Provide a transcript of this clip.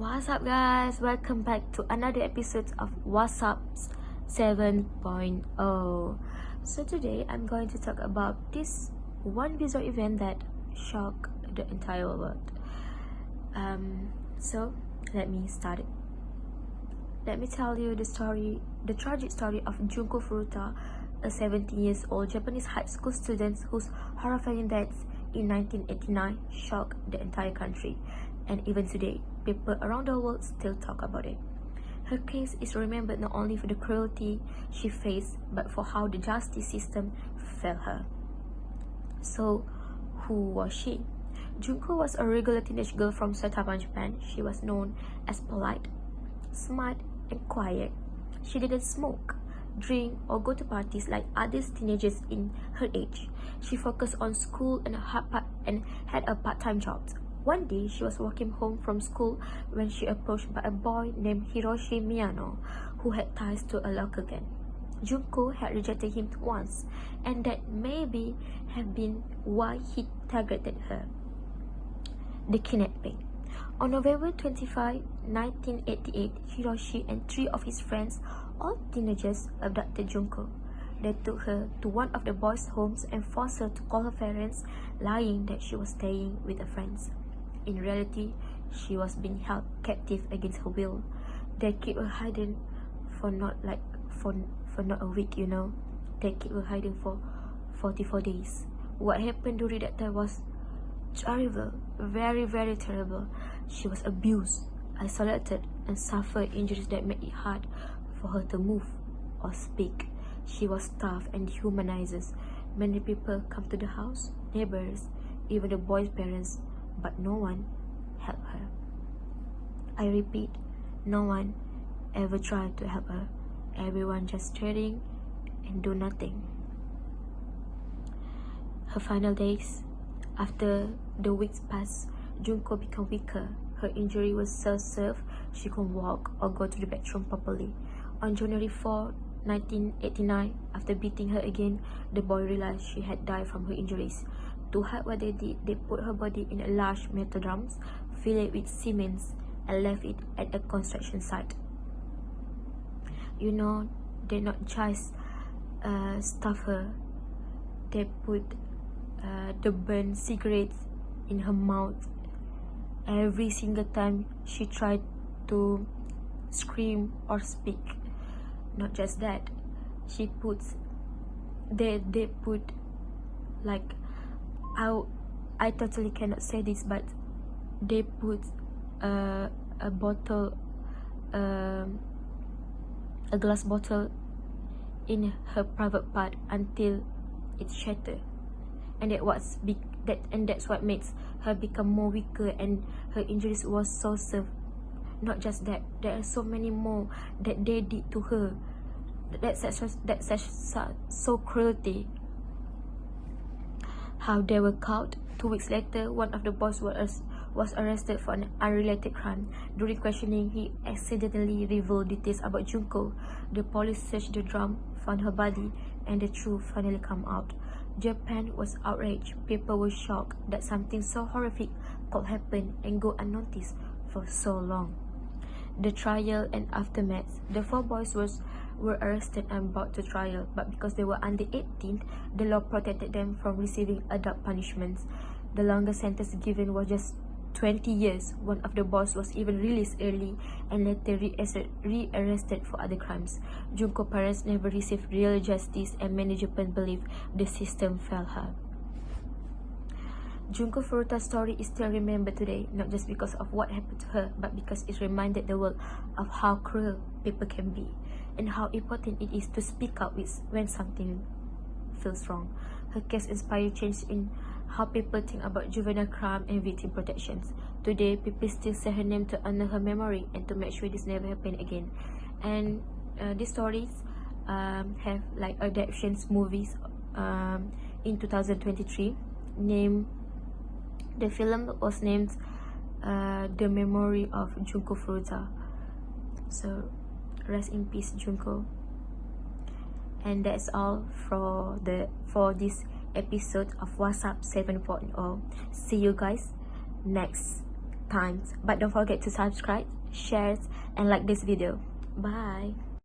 What's up, guys? Welcome back to another episode of What's Up 7.0. So today I'm going to talk about this one bizarre event that shocked the entire world. So let me start it. Let me tell you the tragic story of Junko Furuta, a 17-year-old Japanese high school student whose horrifying death in 1989 shocked the entire country. And even today, people around the world still talk about it. Her case is remembered not only for the cruelty she faced, but for how the justice system failed her. So, who was she? Junko was a regular teenage girl from Saitama, Japan. She was known as polite, smart, and quiet. She didn't smoke, drink, or go to parties like other teenagers in her age. She focused on school and had a part-time job. One day, she was walking home from school when she approached by a boy named Hiroshi Miyano, who had ties to a local gang. Junko had rejected him once, and that maybe have been why he targeted her. The kidnapping. On November 25, 1988, Hiroshi and 3 of his friends, all teenagers, abducted Junko. They took her to one of the boys' homes and forced her to call her parents, lying that she was staying with her friends. In reality, she was being held captive against her will. They kept her hiding for not a week, They kept her hiding for 44 days. What happened during that time was terrible, very, very terrible. She was abused, isolated, and suffered injuries that made it hard for her to move or speak. She was tough and dehumanized. Many people come to the house, neighbors, even the boy's parents, but no one helped her. I repeat, no one ever tried to help her. Everyone just staring and do nothing. Her final days. After the weeks passed, Junko became weaker. Her injury was so severe she couldn't walk or go to the bathroom properly. On January 4, 1989, after beating her again, the boy realized she had died from her injuries. To hide what they did, they put her body in a large metal drums, filled it with cement, and left it at a construction site. They not just stuff her, they put the burnt cigarettes in her mouth. Every single time she tried to scream or speak. Not just that, they put like, I totally cannot say this, but they put a bottle, a glass bottle in her private part until it shattered, and that's what makes her become more weaker, and her injuries was so severe. Not just that, there are so many more that they did to her. That's so cruelty. How they were caught. 2 weeks later, one of the boys was arrested for an unrelated crime. During questioning, he accidentally revealed details about Junko. The police searched the drum, found her body, and the truth finally came out. Japan was outraged. People were shocked that something so horrific could happen and go unnoticed for so long. The trial and aftermath. The 4 boys were arrested and brought to trial, but because they were under 18, the law protected them from receiving adult punishments. The longest sentence given was just 20 years. One of the boys was even released early and later re-arrested for other crimes. Junko's parents never received real justice, and many Japanese believe the system failed her. Junko Furuta's story is still remembered today, not just because of what happened to her, but because it reminded the world of how cruel people can be, and how important it is to speak up when something feels wrong. Her case inspired change in how people think about juvenile crime and victim protections. Today, people still say her name to honor her memory and to make sure this never happen again. And these stories have like adaptations movies in 2023. The film was named The Memory of Junko Furuta. So rest in peace, Junko. And that's all for this episode of What's Up 7.0. See you guys next times. But don't forget to subscribe, share, and like this video. Bye.